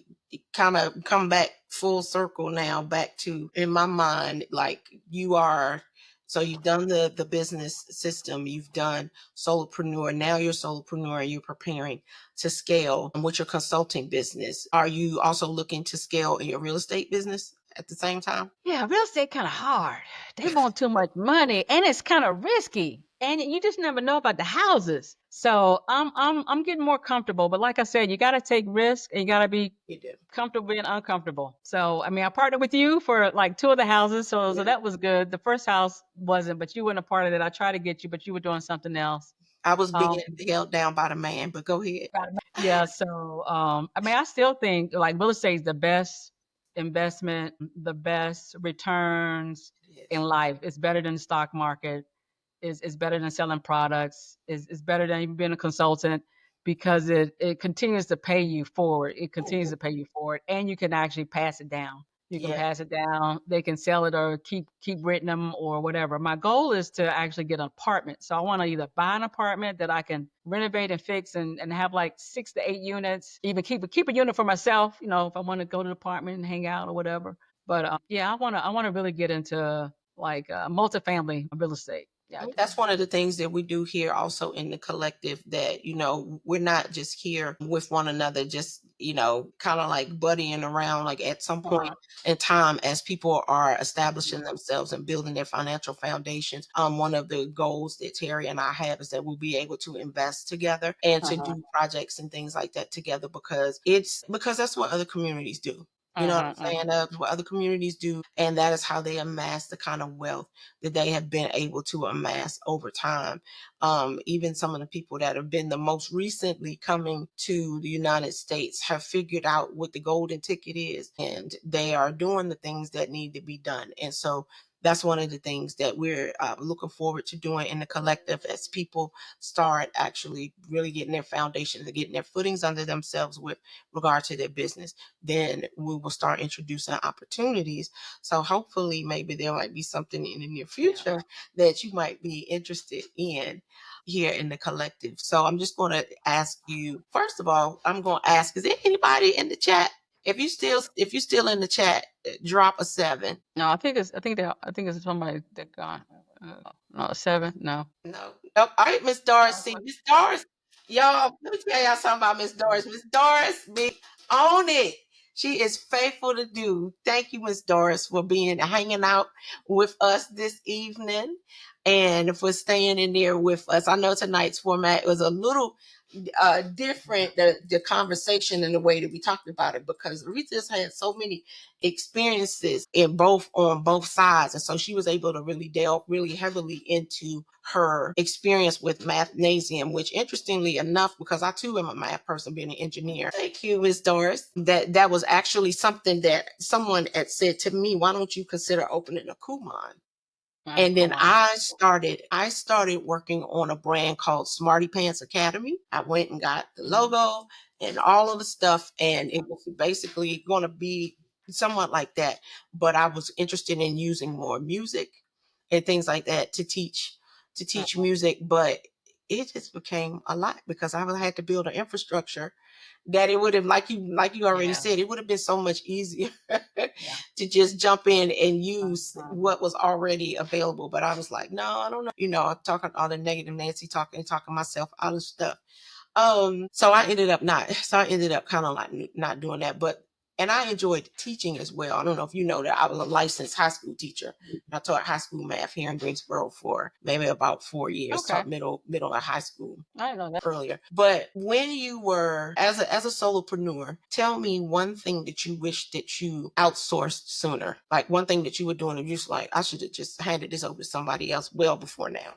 kind of come back full circle now back to in my mind like you are so you've done the business system, you've done solopreneur, now you're solopreneur, you're preparing to scale with your consulting business. Are you also looking to scale in your real estate business at the same time? Yeah, real estate kind of hard. They want too much money, and it's kind of risky, and you just never know about the houses. So I'm getting more comfortable. But like I said, you got to take risk, and you got to be You do. comfortable being uncomfortable. So I mean, I partnered with you for like two of the houses, so Yeah. that was good. The first house wasn't, but you weren't a part of it. I tried to get you, but you were doing something else. I was being Um, held down by the man, but go ahead. yeah, so I mean, I still think like real estate is the best investment, the best returns in Yes. life. It's better than the stock market. Is better than selling products. Is better than even being a consultant because it continues to pay you forward. It continues Mhm. to pay you forward, and you can actually pass it down. You can Yeah. pass it down. They can sell it or keep renting them or whatever. My goal is to actually get an apartment. So I want to either buy an apartment that I can renovate and fix and have like 6 to 8 units. Even keep a unit for myself. You know, if I want to go to the apartment and hang out or whatever. But yeah, I want to really get into like multifamily real estate. Yeah, I do. That's one of the things that we do here also in the collective that, we're not just here with one another, just, kind of like buddying around, like at some point Uh-huh. in time as people are establishing themselves and building their financial foundations. One of the goals that Terry and I have is that we'll be able to invest together and to Uh-huh. do projects and things like that together because that's what other communities do. You know what Uh-huh. I'm saying? That's what other communities do. And that is how they amass the kind of wealth that they have been able to amass over time. Even some of the people that have been the most recently coming to the United States have figured out what the golden ticket is, and they are doing the things that need to be done. And so that's one of the things that we're looking forward to doing in the collective as people start actually really getting their foundations and getting their footings under themselves with regard to their business. Then we will start introducing opportunities, so hopefully, maybe there might be something in the near Yeah. future that you might be interested in here in the collective. So I'm just going to ask you, first of all, I'm going to ask, is there anybody in the chat? If you're still in the chat, drop a 7. No, I think it's somebody that gone. No, a seven. No. No. Nope. All right, Miss Doris. See, Miss Doris, y'all, let me tell y'all something about Miss Doris. Miss Doris, be on it. She is faithful to do. Thank you, Miss Doris, for being hanging out with us this evening and for staying in there with us. I know tonight's format was a little different, the conversation and the way that we talked about it, because we just had so many experiences in both on both sides, and so she was able to really delve really heavily into her experience with mathnasium, which interestingly enough, because I too am a math person being an engineer. Thank you, Ms. Doris. That was actually something that someone had said to me, why don't you consider opening a Kumon? And Oh then wow. I started working on a brand called Smarty Pants Academy. I went and got the logo and all of the stuff, and it was basically going to be somewhat like that. But I was interested in using more music and things like that to teach music. But it just became a lot because I would had to build an infrastructure that it would have, like you already said, it would have been so much easier to just jump in and use what was already available. But I was like, no, I don't know. I'm talking all the negative Nancy talking myself out of stuff. So I ended up not. So I ended up kind of like not doing that. But and I enjoyed teaching as well. I don't know if you know that I was a licensed high school teacher. I taught high school math here in Greensboro for maybe about 4 years. Okay. Taught middle and high school I didn't know that. earlier. But when you were as a solopreneur, tell me one thing that you wish that you outsourced sooner. Like one thing that you were doing and you're just like, I should have just handed this over to somebody else well before now.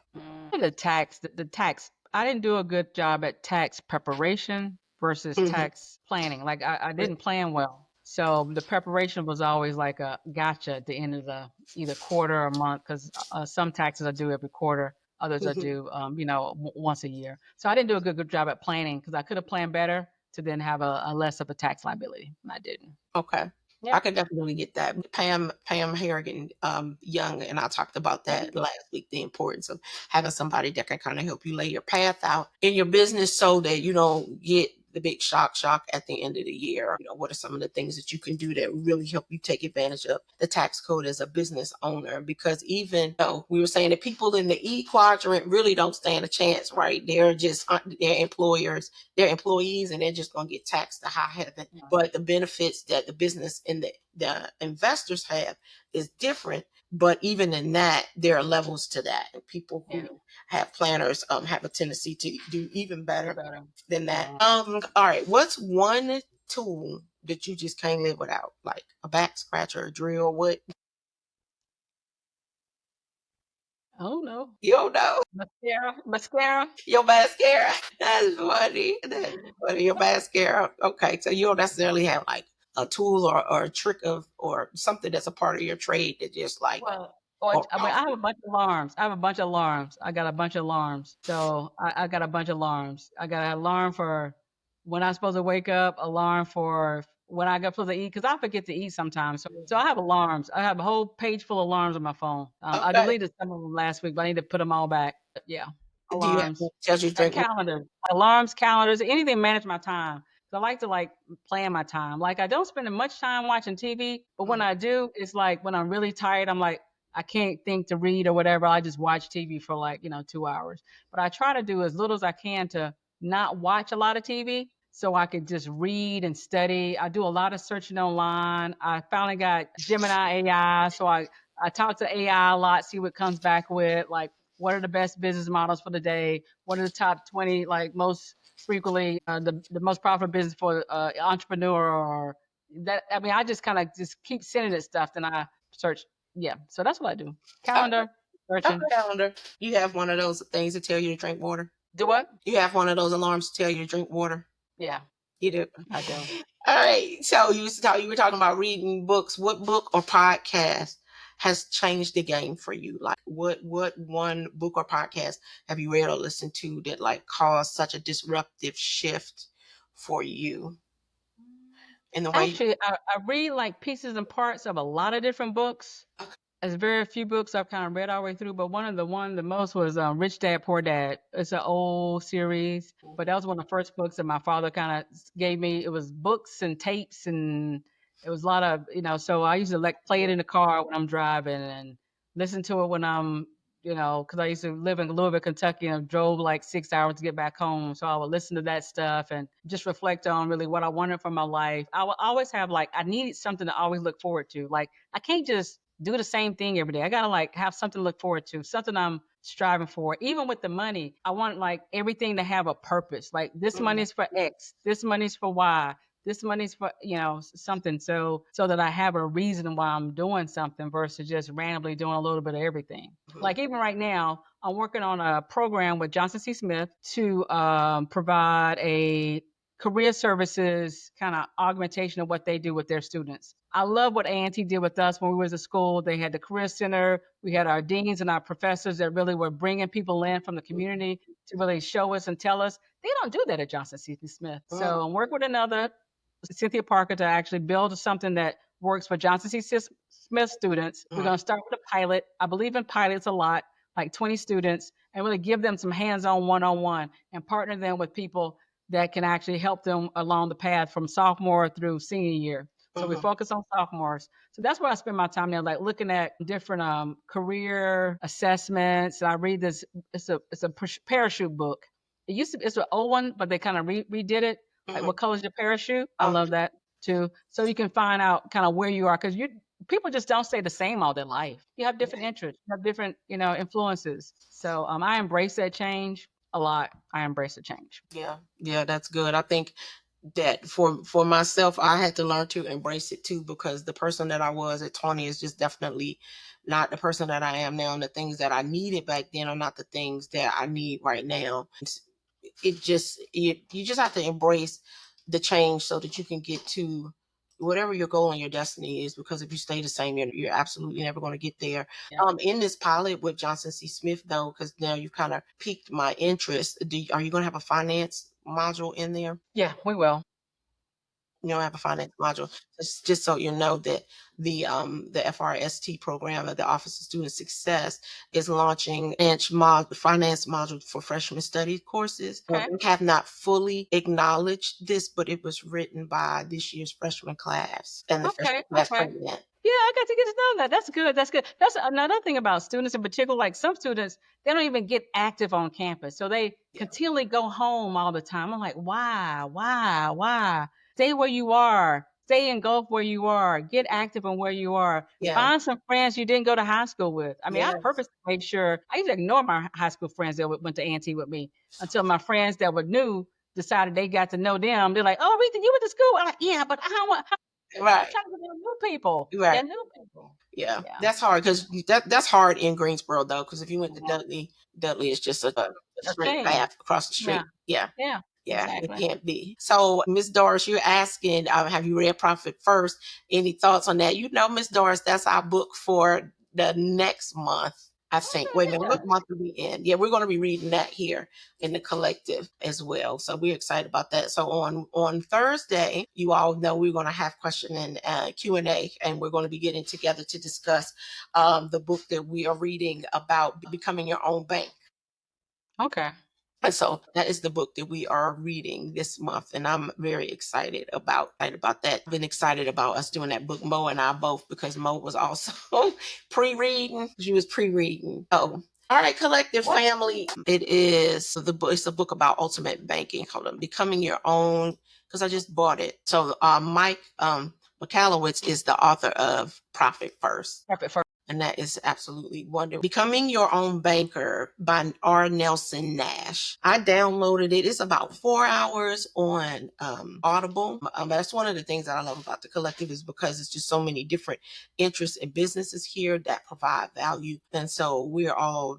The tax. I didn't do a good job at tax preparation versus Mhm. tax planning. Like I didn't plan well. So the preparation was always like a gotcha at the end of the either quarter or month because some taxes I do every quarter, others I Mhm. do, once a year. So I didn't do a good job at planning because I could have planned better to then have a less of a tax liability. And I didn't. Okay. I Yep. could definitely get that. Pam Harrigan, Young, and I talked about that last week, the importance of having somebody that can kind of help you lay your path out in your business so that you don't get the big shock at the end of the year. What are some of the things that you can do that really help you take advantage of the tax code as a business owner? Because even though we were saying that people in the E quadrant really don't stand a chance, right? They're just their employers, their employees, and they're just going to get taxed to high heaven. But the benefits that the business and the investors have is different. But even in that, there are levels to that. And people who have planners have a tendency to do even better than that. All right. What's one tool that you just can't live without? Like a back scratcher, a drill, what? Oh no. You don't know. Mascara. Your mascara. That's funny. That's funny. Your mascara. Okay. So you don't necessarily have like a tool or a trick or something that's a part of your trade that just like Well, or I mean, I have a bunch of alarms. I have a bunch of alarms. I got a bunch of alarms. So I got a bunch of alarms. I got an alarm for when I'm supposed to wake up, alarm for when I got supposed to eat, because I forget to eat sometimes. So I have alarms. I have a whole page full of alarms on my phone. I okay. deleted some of them last week, but I need to put them all back. But yeah, Do you have one alarms, that tells you to drink water? calendars, alarms, calendars, anything to manage my time. So I like to like plan my time. Like I don't spend much time watching TV, but when I do, it's like when I'm really tired, I'm like, I can't think to read or whatever. I just watch TV for like, 2 hours. But I try to do as little as I can to not watch a lot of TV so I could just read and study. I do a lot of searching online. I finally got Gemini AI. So I talk to AI a lot, see what comes back with, like, what are the best business models for the day? What are the top 20, like, most frequently, the most profitable business for entrepreneur or that? I mean, I just kind of just keep sending it stuff. Then I search. Yeah. So that's what I do. Okay. Calendar, Okay. searching. Calendar. You have one of those things that tell you to drink water. Do what? You have one of those alarms to tell you to drink water. Yeah, You do. I do. All right. So you were talking about reading books. What book or podcast has changed the game for you? Like what one book or podcast have you read or listened to that like caused such a disruptive shift for you in the way? Actually, I read like pieces and parts of a lot of different books. There's very few books I've kind of read all the way through, but one the most was Rich Dad Poor Dad. It's an old series, but that was one of the first books that my father kind of gave me. It was books and tapes, and it was a lot of So I used to like play it in the car when I'm driving and listen to it when I'm because I used to live in Louisville, Kentucky, and drove like 6 hours to get back home. So I would listen to that stuff and just reflect on really what I wanted from my life. I would always have like I needed something to always look forward to. Like I can't just do the same thing every day. I gotta like have something to look forward to, something I'm striving for. Even with the money, I want like everything to have a purpose. Like this money is for X, this money is for Y, this money's for something. So that I have a reason why I'm doing something versus just randomly doing a little bit of everything. Like even right now, I'm working on a program with Johnson C. Smith to provide a career services kind of augmentation of what they do with their students. I love what A&T did with us when we was at school. They had the career center. We had our deans and our professors that really were bringing people in from the community to really show us and tell us. They don't do that at Johnson C. Smith. So I'm working with another Cynthia Parker to actually build something that works for Johnson C. Smith students. We're going to start with a pilot. I believe in pilots a lot, like 20 students, and really give them some hands-on one-on-one and partner them with people that can actually help them along the path from sophomore through senior year. So we focus on sophomores. So that's where I spend my time now, like looking at different career assessments. I read this. It's a parachute book. It used to it's an old one, but they kind of redid it. Like what color is your parachute? I love that too. So you can find out kind of where you are because you people just don't stay the same all their life. You have different interests, you have different influences. So I embrace that change a lot. I embrace the change. Yeah, yeah, that's good. I think that for myself, I had to learn to embrace it too, because the person that I was at 20 is just definitely not the person that I am now, and the things that I needed back then are not the things that I need right now. It just you just have to embrace the change so that you can get to whatever your goal and your destiny is, because if you stay the same, you're absolutely never going to get there. Yeah. In this pilot with Johnson C. Smith, though, because now you've kind of piqued my interest, are you going to have a finance module in there? Yeah, we will. You don't have a finance module. Just so you know that the FRST program of the Office of Student Success is launching finance module for freshman study courses. Okay. We have not fully acknowledged this, but it was written by this year's freshman class and the Okay. freshman class Okay. president. Yeah, I got to get to know that. That's good. That's good. That's another thing about students in particular. Like some students, they don't even get active on campus. So they Yeah. continually go home all the time. I'm like, why? Why? Stay where you are. Stay engulfed where you are. Get active on where you are. Yeah. Find some friends you didn't go to high school with. I mean, I Yes. purposely made sure I used to ignore my high school friends that went to A&T with me until my friends that were new decided they got to know them. They're like, oh, Rita, you went to school? I'm like, yeah, but I don't want. I'm Right. trying to get new people. Right. Yeah, new people. Yeah, Yeah. that's hard, because that's hard in Greensboro though. Because if you went to Yeah. Dudley is just a A straight thing. path across the Yeah. street. Yeah, Yeah. yeah, it Exactly. can't be. So, Miss Doris, you're asking, have you read Profit First? Any thoughts on that? Miss Doris, that's our book for the next month. I think. Wait a minute, Yeah. what month are we in? Yeah, we're going to be reading that here in the collective as well. So we're excited about that. So on Thursday, you all know we're going to have question and Q&A, and we're going to be getting together to discuss the book that we are reading about becoming your own bank. Okay. And so that is the book that we are reading this month, and I'm very excited about that. I've been excited about us doing that book, Mo and I both, because Mo was also pre-reading. She was pre-reading. Oh, all right, collective family. It is the book. It's a book about ultimate banking. Hold on, becoming your own. Because I just bought it. So Mike McAllowitz is the author of Profit First. Perfect. For And that is absolutely wonderful. Becoming Your Own Banker by R. Nelson Nash. I downloaded it. It's about 4 hours on Audible. That's one of the things that I love about the collective, is because it's just so many different interests and businesses here that provide value. And so we're all,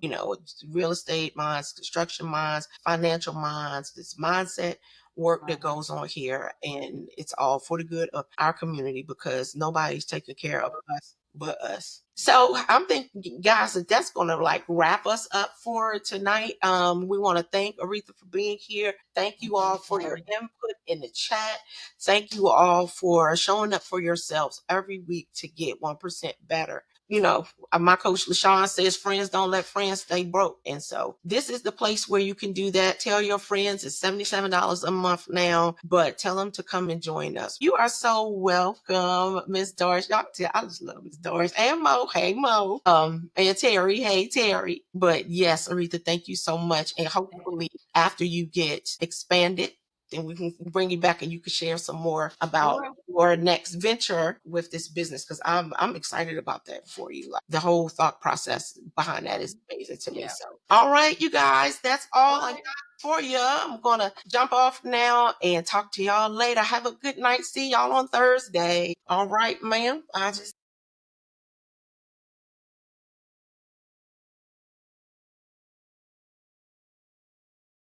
real estate minds, construction minds, financial minds, this mindset work that goes on here, and it's all for the good of our community, because nobody's taking care of us but us. So I'm thinking, guys, that's going to like wrap us up for tonight. We want to thank Arethea for being here. Thank you all for your input in the chat. Thank you all for showing up for yourselves every week to get 1% better. My coach LaShawn says friends don't let friends stay broke. And so this is the place where you can do that. Tell your friends it's $77 a month now, but tell them to come and join us. You are so welcome, Miss Doris. I just love Miss Doris and Mo. Hey Mo. And Terry. Hey Terry. But yes, Arethea, thank you so much. And hopefully after you get expanded, then we can bring you back and you can share some more about your next venture with this business, because I'm excited about that for you. Like, the whole thought process behind that is amazing to me. Yeah. So, all right, you guys, that's all I got for you. I'm gonna jump off now and talk to y'all later. Have a good night. See y'all on Thursday. All right, ma'am. I just